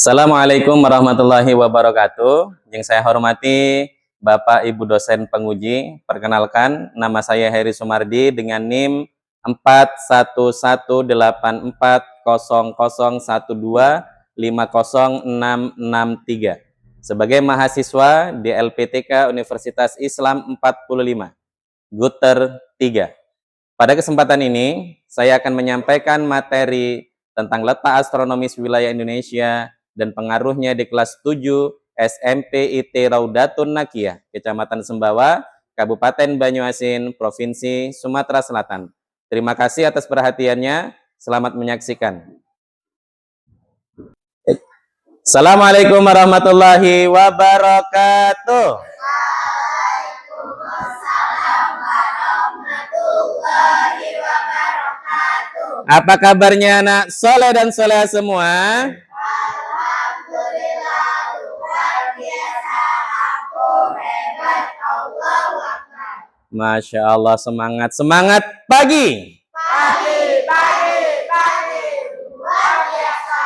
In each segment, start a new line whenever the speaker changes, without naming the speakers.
Assalamualaikum warahmatullahi wabarakatuh. Yang saya hormati Bapak Ibu dosen penguji, perkenalkan nama saya Heri Sumardi dengan NIM 41840012506663 sebagai mahasiswa di LPTK Universitas Islam 45, Guter 3. Pada kesempatan ini, saya akan menyampaikan materi tentang letak astronomis wilayah Indonesia dan pengaruhnya di kelas 7 SMP IT Raudatun Nakiyah, Kecamatan Sembawa, Kabupaten Banyuasin, Provinsi Sumatera Selatan. Terima kasih atas perhatiannya. Selamat menyaksikan. Assalamualaikum warahmatullahi wabarakatuh. Apa kabarnya anak soleh dan soleha semua?
Alhamdulillah, luar biasa, aku hebat, Allahu Akbar.
Masya Allah, semangat, semangat pagi.
Pagi, luar biasa,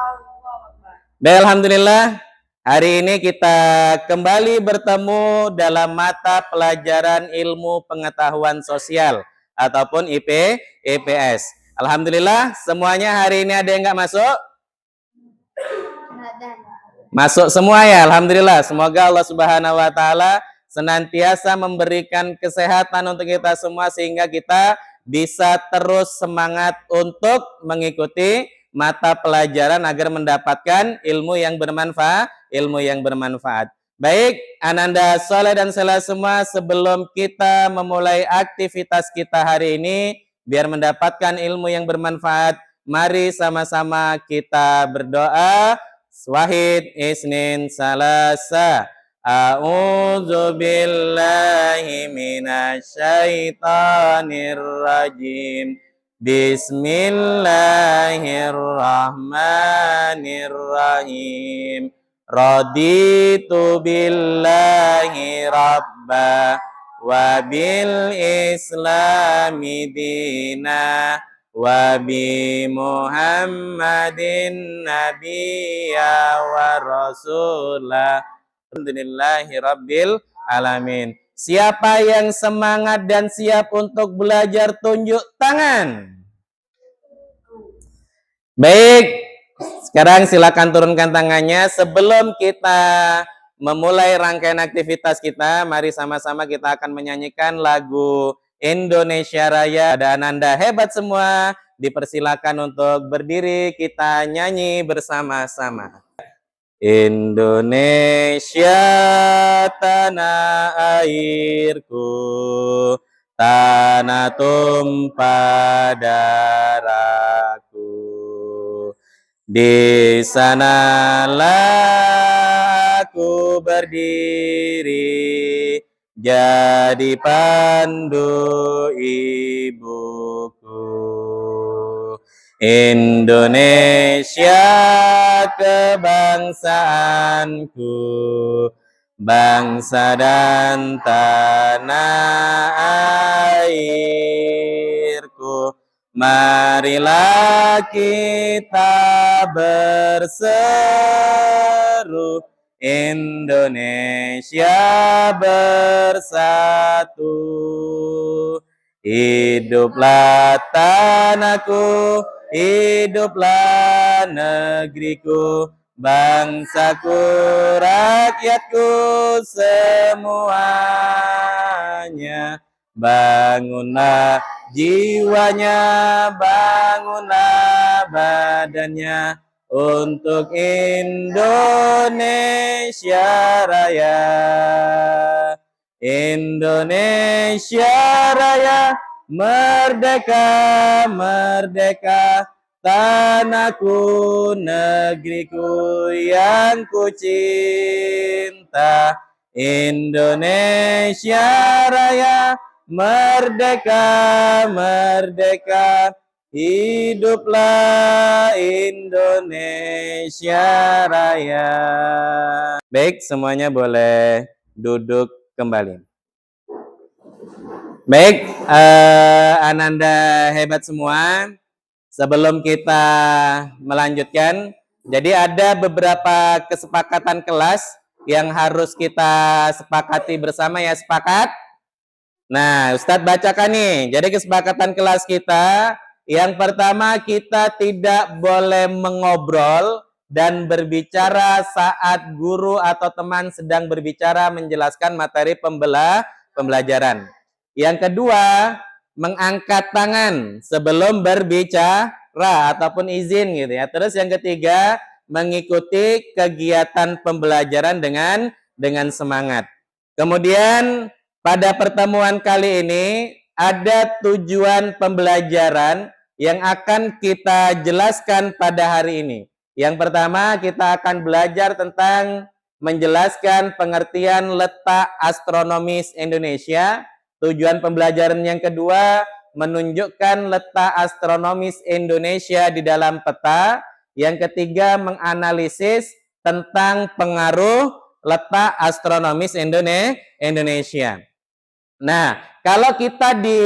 Allahu Akbar.
Baik, alhamdulillah, hari ini kita kembali bertemu dalam mata pelajaran ilmu pengetahuan sosial ataupun IPS. Alhamdulillah, semuanya hari ini ada yang nggak masuk? Masuk semua ya, alhamdulillah. Semoga Allah Subhanahu wa taala senantiasa memberikan kesehatan untuk kita semua sehingga kita bisa terus semangat untuk mengikuti mata pelajaran agar mendapatkan ilmu yang bermanfaat. Baik, Ananda soleh dan soleha semua, sebelum kita memulai aktivitas kita hari ini biar mendapatkan ilmu yang bermanfaat, mari sama-sama kita berdoa. Wahid isnin salasa. A'udzu billahi minasyaitonir rajim. Bismillahirrahmanirrahim. Raditu billahi rabba wa bil islami dina wa bi Muhammadin nabiyya wa rasulah. Alhamdulillahi rabbil alamin. Siapa yang semangat dan siap untuk belajar, tunjuk tangan. Baik, sekarang silakan turunkan tangannya. Sebelum kita memulai rangkaian aktivitas kita, mari sama-sama kita akan menyanyikan lagu Indonesia Raya. Ada Ananda hebat semua, dipersilakan untuk berdiri, kita nyanyi bersama-sama. Indonesia tanah airku, tanah tumpah darahku. Di sanalah aku berdiri, jadi pandu ibuku. Indonesia kebangsaanku, bangsa dan tanah airku. Marilah kita berseru, Indonesia bersatu. Hiduplah tanahku, hiduplah negeriku, bangsaku, rakyatku semuanya. Bangunlah jiwanya, bangunlah badannya untuk Indonesia Raya. Indonesia Raya, merdeka, merdeka, tanahku, negeriku yang ku cinta. Indonesia Raya, merdeka, merdeka, hiduplah Indonesia Raya. Baik, semuanya boleh duduk kembali. Baik, Ananda hebat semua. Sebelum kita melanjutkan, Jadi ada beberapa kesepakatan kelas yang harus kita sepakati bersama ya, sepakat? Nah, Ustadz bacakan nih. Jadi kesepakatan kelas kita, yang pertama kita tidak boleh mengobrol dan berbicara saat guru atau teman sedang berbicara menjelaskan materi pembelajaran. Yang kedua, mengangkat tangan sebelum berbicara ataupun izin gitu ya. Terus yang ketiga, mengikuti kegiatan pembelajaran dengan semangat. Kemudian pada pertemuan kali ini ada tujuan pembelajaran yang akan kita jelaskan pada hari ini. Yang pertama, kita akan belajar tentang menjelaskan pengertian letak astronomis Indonesia. Tujuan pembelajaran yang kedua, menunjukkan letak astronomis Indonesia di dalam peta. Yang ketiga, menganalisis tentang pengaruh letak astronomis Indonesia. Nah, kalau kita di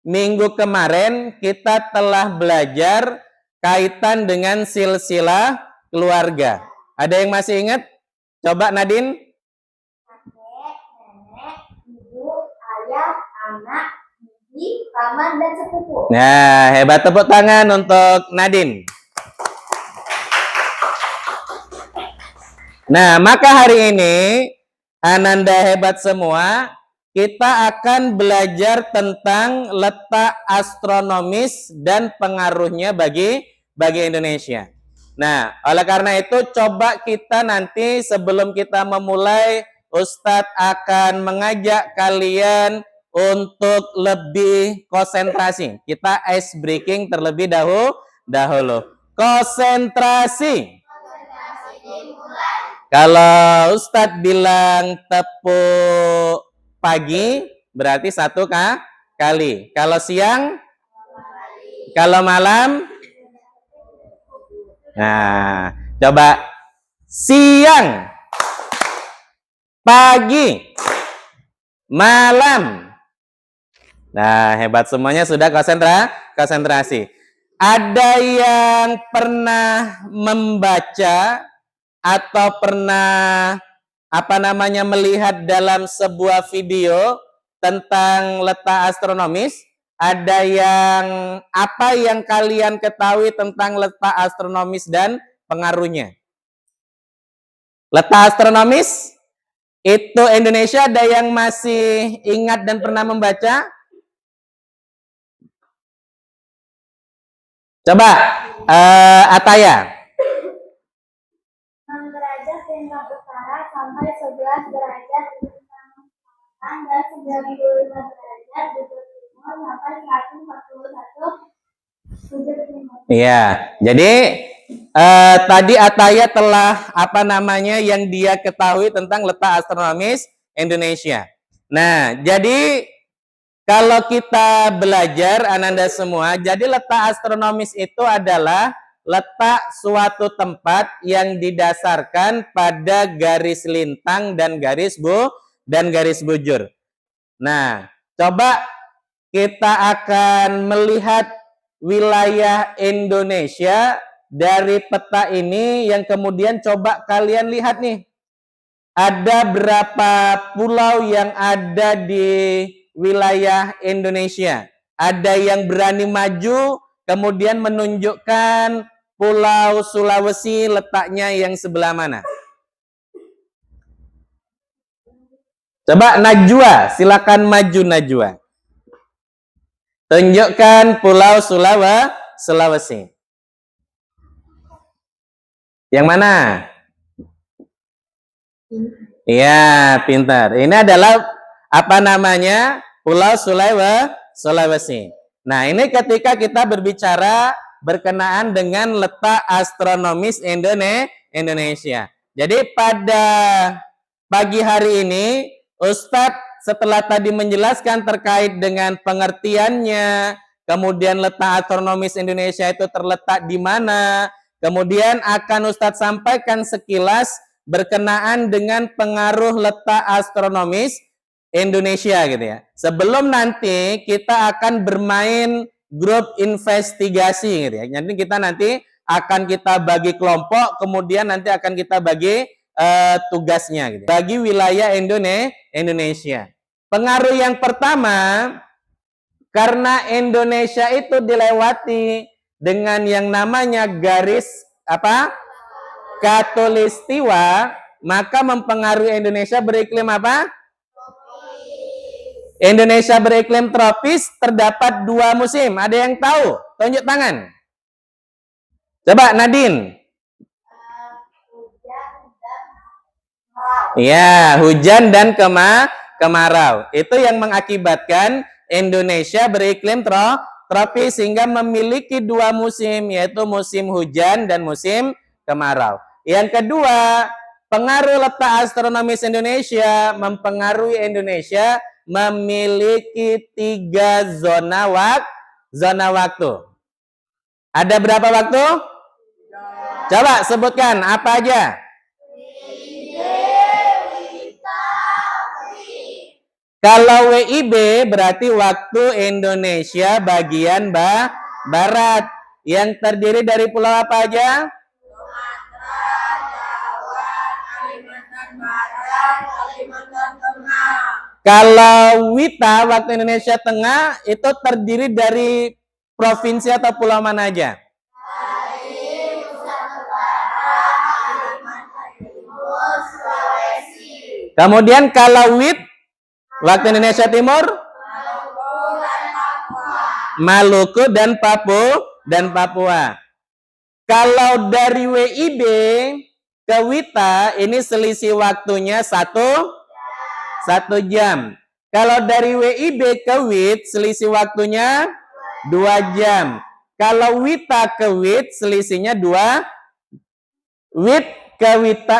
minggu kemarin, kita telah belajar kaitan dengan silsilah keluarga. Ada yang masih ingat? Coba Nadine.
Kakek, nenek, ibu, ayah, anak, bibi, paman, dan sepupu.
Nah, hebat, tepuk tangan untuk Nadine. Nah, maka hari ini, Ananda hebat semua, kita akan belajar tentang letak astronomis dan pengaruhnya bagi Indonesia. Nah, oleh karena itu coba kita nanti sebelum kita memulai, Ustadz akan mengajak kalian untuk lebih konsentrasi. Kita ice breaking terlebih dahulu. Konsentrasi. Kalau Ustadz bilang tepuk pagi, berarti satu kali. Kalau siang, kalau malam, nah, coba siang, pagi, malam. Nah, hebat semuanya sudah konsentrasi. Ada yang pernah membaca atau pernah melihat dalam sebuah video tentang letak astronomis? Ada apa yang kalian ketahui tentang letak astronomis dan pengaruhnya? Letak astronomis itu Indonesia, ada yang masih ingat dan pernah membaca? Coba Ataya.
6 derajat lintang utara sampai 11 derajat lintang selatan dan 95 derajat bujur timur sampai 141 bujur timur.
Iya, jadi tadi Ataya telah yang dia ketahui tentang letak astronomis Indonesia. Nah, jadi kalau kita belajar, Ananda semua, jadi letak astronomis itu adalah letak suatu tempat yang didasarkan pada garis lintang dan garis bujur. Nah, coba kita akan melihat wilayah Indonesia dari peta ini yang kemudian coba kalian lihat nih. Ada berapa pulau yang ada di wilayah Indonesia? Ada yang berani maju kemudian menunjukkan Pulau Sulawesi letaknya yang sebelah mana? Coba Najwa, silakan maju Najwa. Tunjukkan Pulau Sulawesi. Yang mana? Iya, pintar. Ini adalah Pulau Sulawesi. Nah, ini ketika kita berbicara berkenaan dengan letak astronomis Indonesia. Jadi pada pagi hari ini, Ustadz setelah tadi menjelaskan terkait dengan pengertiannya, kemudian letak astronomis Indonesia itu terletak di mana, kemudian akan Ustadz sampaikan sekilas berkenaan dengan pengaruh letak astronomis Indonesia gitu ya. Sebelum nanti kita akan bermain grup investigasi gitu ya. Jadi kita nanti akan kita bagi kelompok, kemudian nanti akan kita bagi tugasnya gitu. Bagi wilayah Indonesia. Pengaruh yang pertama, karena Indonesia itu dilewati dengan yang namanya garis Khatulistiwa, maka mempengaruhi Indonesia beriklim apa? Indonesia beriklim tropis, terdapat 2 musim. Ada yang tahu? Tunjuk tangan. Coba Nadine. Ya, hujan dan kemarau. Itu yang mengakibatkan Indonesia beriklim tropis sehingga memiliki 2 musim, yaitu musim hujan dan musim kemarau. Yang kedua, pengaruh letak astronomis Indonesia mempengaruhi Indonesia memiliki 3 zona waktu. Ada berapa waktu? Coba sebutkan apa aja? Kalau WIB berarti waktu Indonesia bagian barat yang terdiri dari pulau apa aja? Kalau WITA waktu Indonesia Tengah itu terdiri dari provinsi atau pulau mana aja? Kemudian kalau WIT waktu Indonesia Timur, Maluku dan Papua. Kalau dari WIB ke WITA ini selisih waktunya 1 jam. Kalau dari WIB ke WIT selisih waktunya 2 jam. Kalau WITA ke WIT selisihnya 2. WIT ke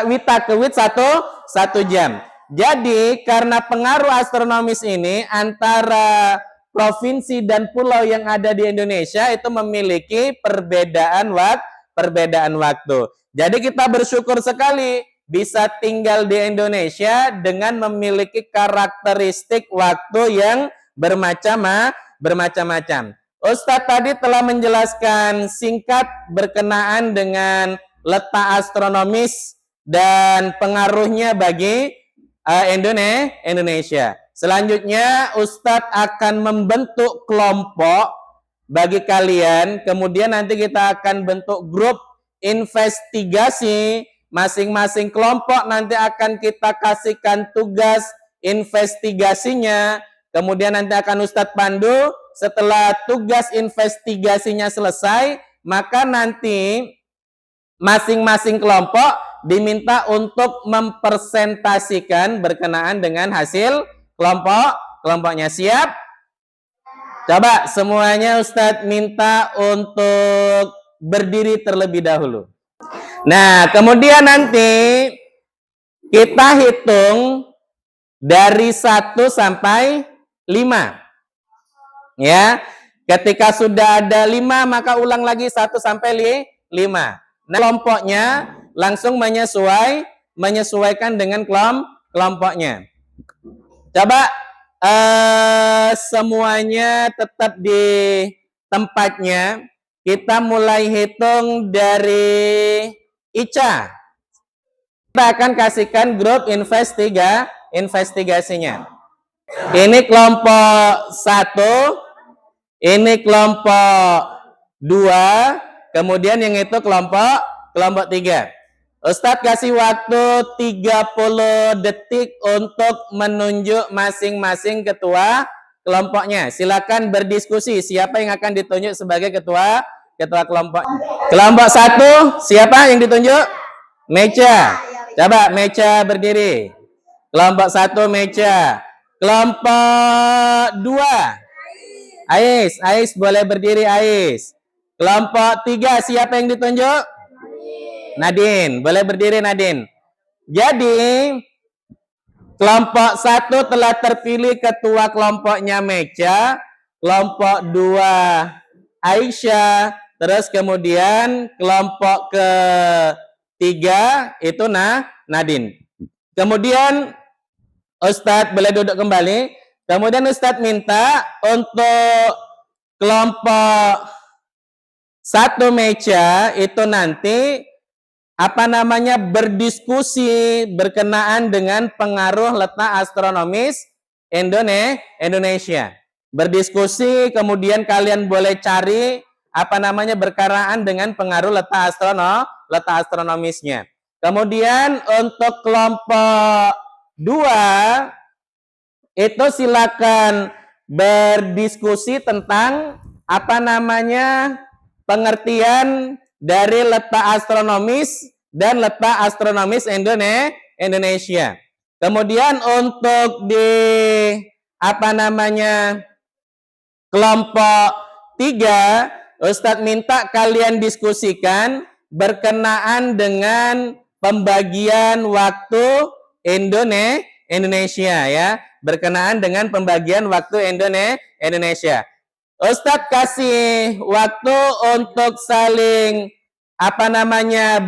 WITA ke WIT 1 jam. Jadi karena pengaruh astronomis ini antara provinsi dan pulau yang ada di Indonesia itu memiliki perbedaan waktu. Jadi kita bersyukur sekali bisa tinggal di Indonesia dengan memiliki karakteristik waktu yang bermacam-macam. Ustadz tadi telah menjelaskan singkat berkenaan dengan letak astronomis dan pengaruhnya bagi Indonesia. Selanjutnya Ustadz akan membentuk kelompok bagi kalian, kemudian nanti kita akan bentuk grup investigasi. Masing-masing kelompok nanti akan kita kasihkan tugas investigasinya, kemudian nanti akan Ustadz pandu. Setelah tugas investigasinya selesai, maka nanti masing-masing kelompok diminta untuk mempresentasikan berkenaan dengan hasil kelompoknya. Siap? Coba semuanya Ustadz minta untuk berdiri terlebih dahulu. Nah, kemudian nanti kita hitung dari 1 sampai 5. Ya, ketika sudah ada 5 maka ulang lagi 1 sampai 5. Nah, kelompoknya langsung menyesuaikan dengan kelompoknya. Coba semuanya tetap di tempatnya. Kita mulai hitung dari Ica. Kita akan kasihkan grup investigasinya. Ini kelompok 1, ini kelompok 2, kemudian yang itu kelompok 3. Ustadz kasih waktu 30 detik untuk menunjuk masing-masing ketua kelompoknya. Silakan berdiskusi siapa yang akan ditunjuk sebagai ketua kelompok. Kelompok 1 siapa yang ditunjuk? Meca. Coba Meca berdiri. Kelompok 1 Meca. Kelompok 2 Ais boleh berdiri Ais. Kelompok 3 siapa yang ditunjuk? Nadine, boleh berdiri Nadine. Jadi kelompok 1 telah terpilih ketua kelompoknya Meca, kelompok 2 Aisyah, terus kemudian kelompok ketiga itu Nadine. Kemudian Ustadz boleh duduk kembali. Kemudian Ustadz minta untuk kelompok satu meja itu nanti berdiskusi berkenaan dengan pengaruh letak astronomis Indonesia. Berdiskusi, kemudian kalian boleh cari berkenaan dengan pengaruh letak astronomisnya. Kemudian untuk kelompok 2 itu silakan berdiskusi tentang pengertian dari letak astronomis dan letak astronomis Indonesia. Kemudian untuk di kelompok 3, Ustadz minta kalian diskusikan berkenaan dengan pembagian waktu Indonesia ya, berkenaan dengan pembagian waktu Indonesia. Ustadz kasih waktu untuk saling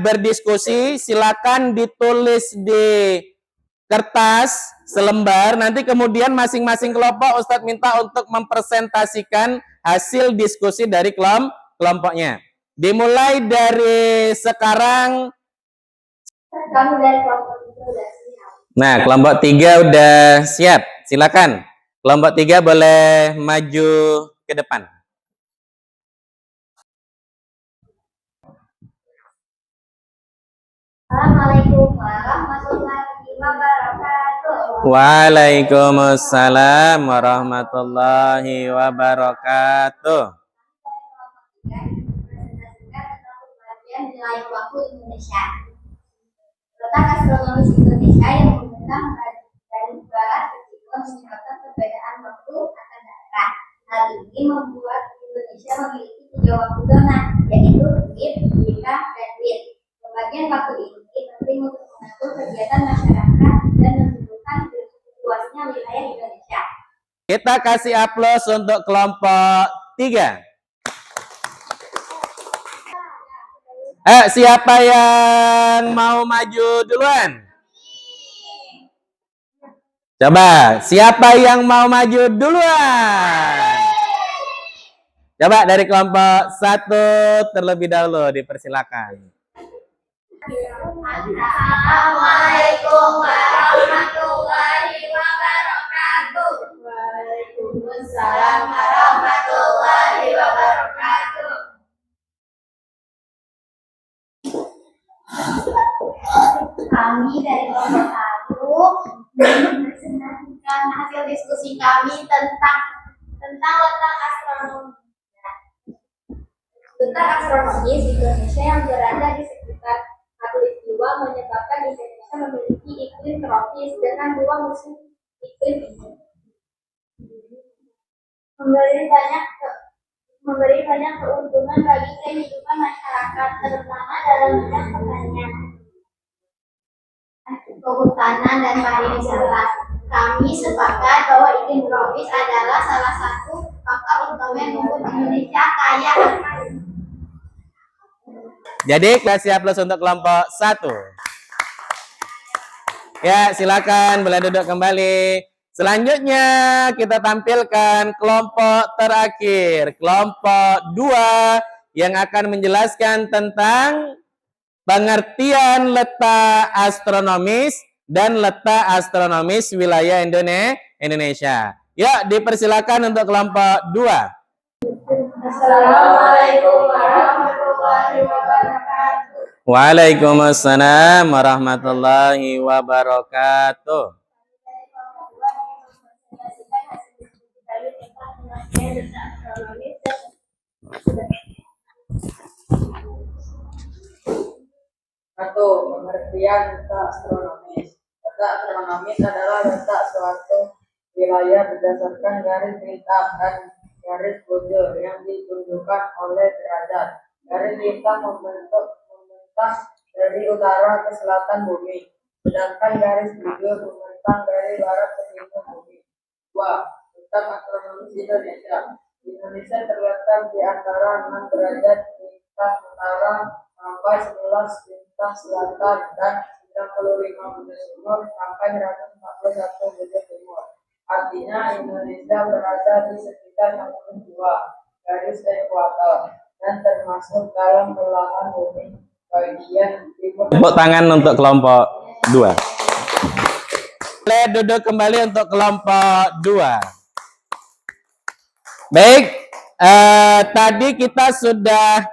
berdiskusi, silakan ditulis di kertas selembar, nanti kemudian masing-masing kelompok Ustadz minta untuk mempresentasikan hasil diskusi dari kelompoknya. Dimulai dari sekarang.
Kami dari kelompok 3 sudah siap.
Nah, kelompok 3 udah siap. Silakan. Kelompok 3 boleh maju ke depan.
Assalamualaikum warahmatullahi wabarakatuh.
Waalaikumsalam warahmatullahi wabarakatuh.
Nilai waktu Indonesia. Letak astronomis Indonesia yang membentang dari barat ke timur menyebabkan perbedaan waktu antar daerah. Hal ini membuat Indonesia memiliki 3 waktu zona, yaitu WIB, WIKA, dan WIT. Pembagian waktu ini penting untuk mengatur kegiatan masyarakat dan menentukan luasnya wilayah Indonesia.
Kita kasih aplaus untuk kelompok 3. Siapa yang mau maju duluan? Coba, siapa yang mau maju duluan? Coba dari kelompok 1 terlebih dahulu, dipersilakan.
Assalamualaikum warahmatullahi wabarakatuh. Waalaikumsalam warahmatullahi wabarakatuh. Kami dari kelompok 1 mempresentasikan hasil diskusi kami tentang letak astronomi. Letak astronomis Indonesia yang berada di sekitar Katulistiwa menyebabkan Indonesia memiliki iklim tropis dengan 2 musim iklim ini. Memberi banyak keuntungan bagi kehidupan masyarakat, terutama dalam bidang pertanian, kehutanan, dan pariwisata. Kami sepakat bahwa iklim tropis adalah salah satu faktor utama yang membuat Indonesia kaya akan.
Jadi kasih aplaus untuk kelompok 1. Ya, silakan boleh duduk kembali. Selanjutnya kita tampilkan kelompok terakhir, kelompok 2 yang akan menjelaskan tentang pengertian letak astronomis dan letak astronomis wilayah Indonesia. Ya, dipersilakan untuk kelompok 2.
Assalamualaikum warahmatullahi wabarakatuh.
Waalaikumsalam warahmatullahi wabarakatuh.
Satu, pengertian letak astronomis. Letak astronomis adalah letak suatu wilayah berdasarkan garis hitam dan garis bujur yang ditunjukkan oleh derajat. Garis hitam membentang dari utara ke selatan bumi, sedangkan garis bujur membentang dari barat ke timur bumi. 2. Letak astronomis Indonesia. Indonesia terletak di antara 6 derajat bintang utara sampai 11 bintang selatan dan 95 bujur timur sampai 141 bujur timur. Artinya Indonesia berada di sekitar 62 garis ekuator. dan termasuk dalam belahan bumi bagian timur.
Tepuk tangan untuk kelompok 2. Boleh duduk kembali untuk kelompok 2. Baik, tadi kita sudah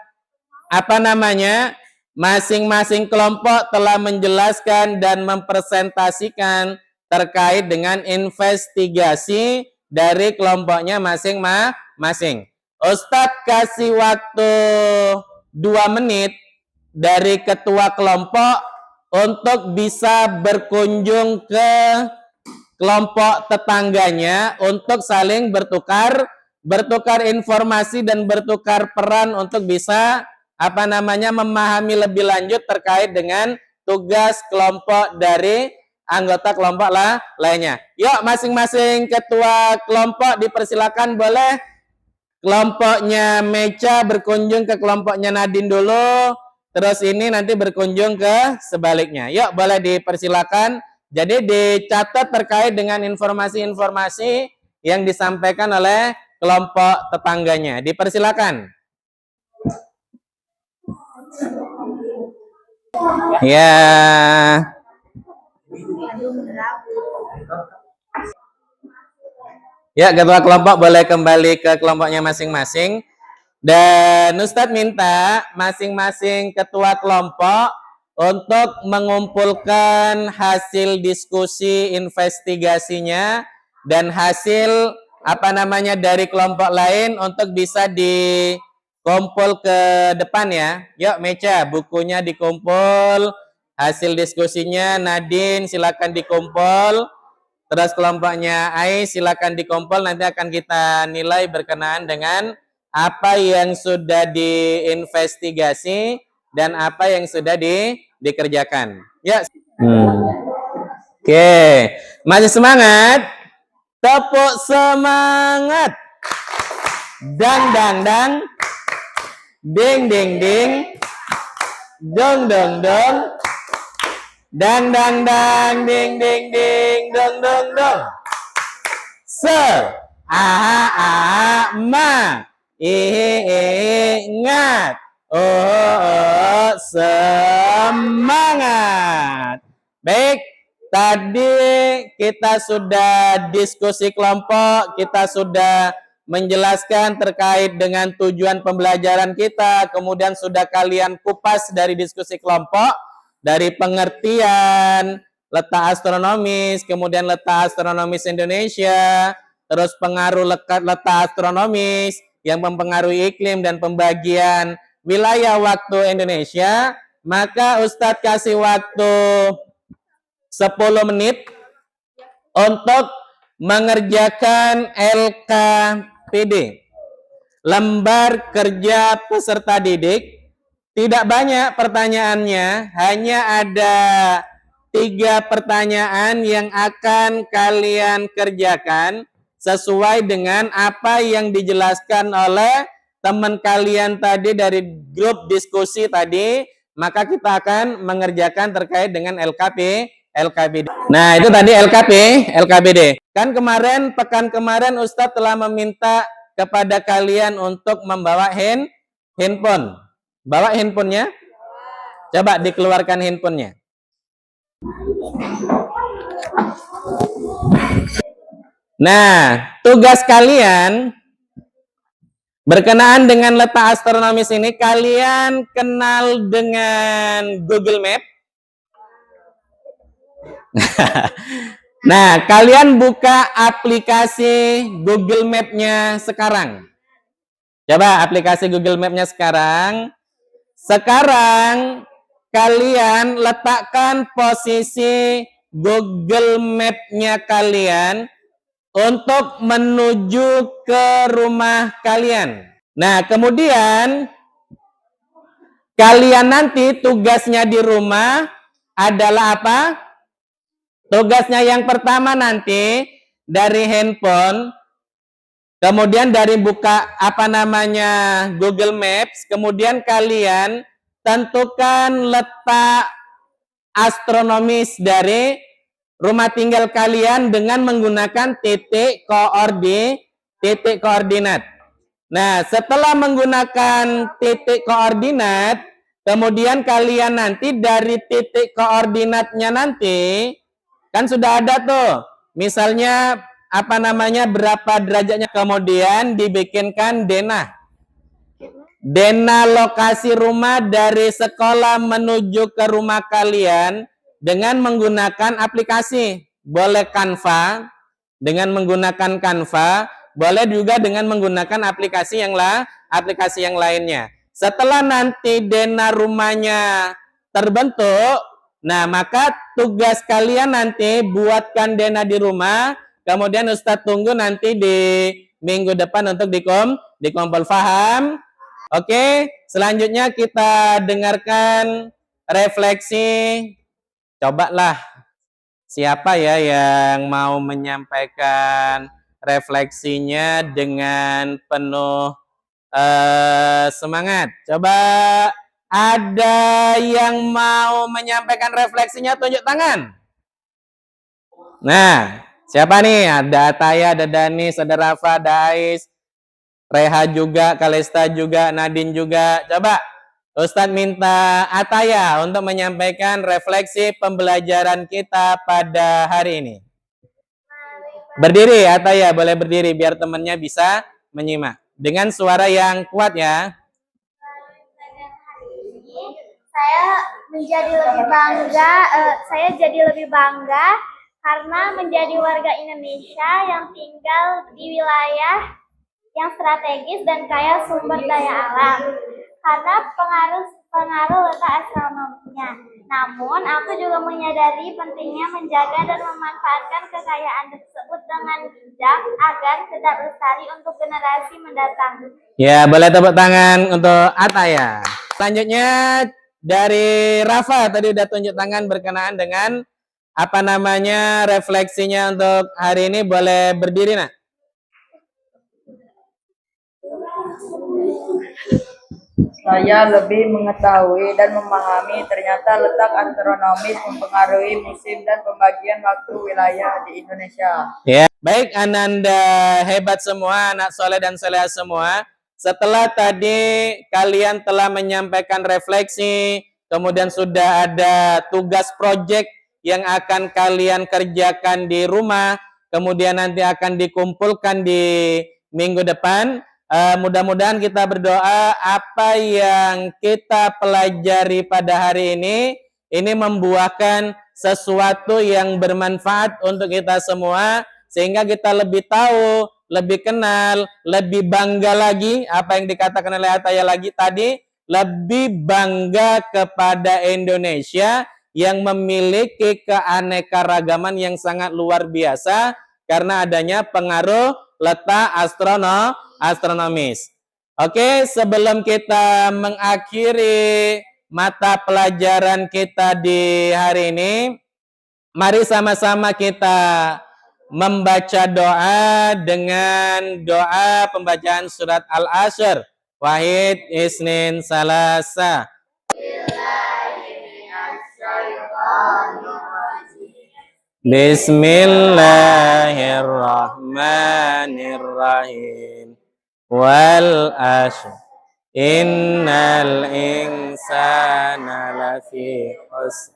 masing-masing kelompok telah menjelaskan dan mempresentasikan terkait dengan investigasi dari kelompoknya masing-masing. Ustadz kasih waktu 2 menit dari ketua kelompok untuk bisa berkunjung ke kelompok tetangganya untuk saling bertukar informasi dan bertukar peran untuk bisa memahami lebih lanjut terkait dengan tugas kelompok dari anggota kelompok lainnya. Yuk, masing-masing ketua kelompok dipersilakan, boleh kelompoknya Mecha berkunjung ke kelompoknya Nadine dulu, terus ini nanti berkunjung ke sebaliknya. Yuk, boleh dipersilakan. Jadi dicatat terkait dengan informasi-informasi yang disampaikan oleh kelompok tetangganya. Dipersilakan. Ya. Ya, ketua kelompok boleh kembali ke kelompoknya masing-masing. Dan Ustadz minta masing-masing ketua kelompok untuk mengumpulkan hasil diskusi investigasinya dan hasil dari kelompok lain untuk bisa dikumpul ke depan ya. Yuk Mecha, bukunya dikumpul, hasil diskusinya Nadine silakan dikumpul, terus kelompoknya Ai silakan dikumpul, nanti akan kita nilai berkenaan dengan apa yang sudah diinvestigasi dan apa yang sudah dikerjakan. Ya. Oke, masih semangat? Tepuk semangat. Dang dang dang. Ding ding ding. Dong dong dong. Dang dang dang. Ding ding ding. Dong dong dong. Ma. Ingat. Oh, semangat. Baik, tadi kita sudah diskusi kelompok, kita sudah menjelaskan terkait dengan tujuan pembelajaran kita, kemudian sudah kalian kupas dari diskusi kelompok, dari pengertian letak astronomis, kemudian letak astronomis Indonesia, terus pengaruh letak astronomis yang mempengaruhi iklim dan pembagian wilayah waktu Indonesia. Maka Ustadz kasih waktu 10 menit untuk mengerjakan LKPD, lembar kerja peserta didik. Tidak banyak pertanyaannya, hanya ada 3 pertanyaan yang akan kalian kerjakan sesuai dengan apa yang dijelaskan oleh teman kalian tadi dari grup diskusi tadi. Maka kita akan mengerjakan terkait dengan LKPD. Nah, itu tadi LKPD. Kan pekan kemarin Ustadz telah meminta kepada kalian untuk membawa handphone. Bawa handphonenya? Coba dikeluarkan handphonenya. Nah, tugas kalian berkenaan dengan letak astronomis ini, kalian kenal dengan Google Map? Nah, kalian buka aplikasi Google Map-nya sekarang. Coba aplikasi Google Map-nya sekarang. Sekarang kalian letakkan posisi Google Map-nya kalian untuk menuju ke rumah kalian. Nah, kemudian kalian nanti tugasnya di rumah adalah apa? Tugasnya yang pertama nanti dari handphone, kemudian dari buka Google Maps, kemudian kalian tentukan letak astronomis dari rumah tinggal kalian dengan menggunakan titik koordinat. Nah, setelah menggunakan titik koordinat, kemudian kalian nanti dari titik koordinatnya nanti, kan sudah ada tuh, misalnya apa namanya, berapa derajatnya, kemudian dibikinkan denah. Denah lokasi rumah dari sekolah menuju ke rumah kalian dengan menggunakan aplikasi. Boleh Canva, dengan menggunakan Canva, boleh juga dengan menggunakan aplikasi yang lainnya. Setelah nanti denah rumahnya terbentuk, nah maka tugas kalian nanti buatkan denah di rumah, kemudian Ustadz tunggu nanti di minggu depan untuk dikumpul. Faham? Oke, selanjutnya kita dengarkan refleksi. Cobalah siapa ya yang mau menyampaikan refleksinya dengan penuh semangat. Coba ada yang mau menyampaikan refleksinya, tunjuk tangan. Nah, siapa nih? Ada Ataya, ada Danis, ada Rafa, ada Ais, Reha juga, Kalesta juga, Nadine juga. Coba Ustadz minta Ataya untuk menyampaikan refleksi pembelajaran kita pada hari ini. Berdiri Ataya, boleh berdiri biar temannya bisa menyimak. Dengan suara yang kuat ya.
Saya menjadi lebih bangga, saya jadi lebih bangga karena menjadi warga Indonesia yang tinggal di wilayah yang strategis dan kaya sumber daya alam karena pengaruh letak astronominya. Namun, aku juga menyadari pentingnya menjaga dan memanfaatkan kekayaan tersebut dengan bijak agar tetap lestari untuk generasi mendatang.
Ya, boleh tepuk tangan untuk Ataya. Selanjutnya dari Rafa, tadi udah tunjuk tangan berkenaan dengan apa namanya refleksinya untuk hari ini. Boleh berdiri nak?
Saya lebih mengetahui dan memahami ternyata letak astronomis mempengaruhi musim dan pembagian waktu wilayah di Indonesia.
Ya, baik Ananda, hebat semua, anak soleh dan soleha semua. Setelah tadi kalian telah menyampaikan refleksi, kemudian sudah ada tugas proyek yang akan kalian kerjakan di rumah, kemudian nanti akan dikumpulkan di minggu depan. Mudah-mudahan kita berdoa apa yang kita pelajari pada hari ini membuahkan sesuatu yang bermanfaat untuk kita semua, sehingga kita lebih tahu, lebih kenal, lebih bangga lagi apa yang dikatakan oleh Ataya lagi tadi, lebih bangga kepada Indonesia yang memiliki keanekaragaman yang sangat luar biasa karena adanya pengaruh letak astronomis. Oke, sebelum kita mengakhiri mata pelajaran kita di hari ini, mari sama-sama kita membaca doa dengan doa pembacaan surat Al-Asr. Wahid, Isnin, Salasa. Bismillahirrahmanirrahim. Wal ashr. Innal insana lafi khusr.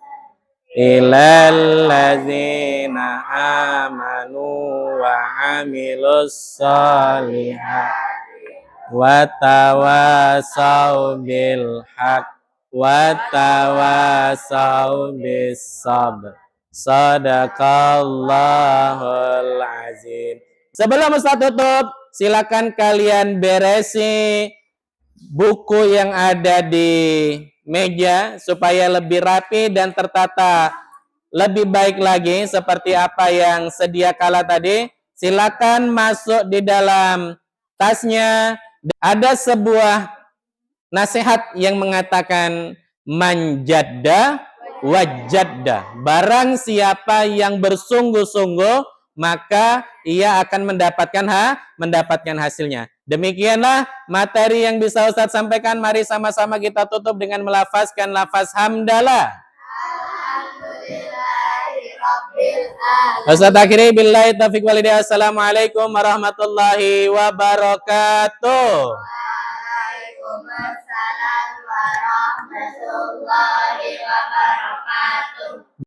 Ilal ladzina amanu wa amilus solihat wa tawasau bil haq wa tawasau bis sabr. Sadaqallahul azim. Sebelum Ustaz tutup, silakan kalian beresi buku yang ada di meja supaya lebih rapi dan tertata lebih baik lagi seperti apa yang sedia kala tadi. Silakan masuk di dalam tasnya. Ada sebuah nasihat yang mengatakan manjadda wajadda. Barang siapa yang bersungguh-sungguh maka ia akan mendapatkan hasilnya. Demikianlah materi yang bisa Ustadz sampaikan. Mari sama-sama kita tutup dengan melafazkan lafaz hamdalah. Alhamdulillahirabbil Ustaz akhiri billahi taufiq walhidayah. Assalamualaikum warahmatullahi wabarakatuh.
Waalaikumsalam warahmatullahi wabarakatuh.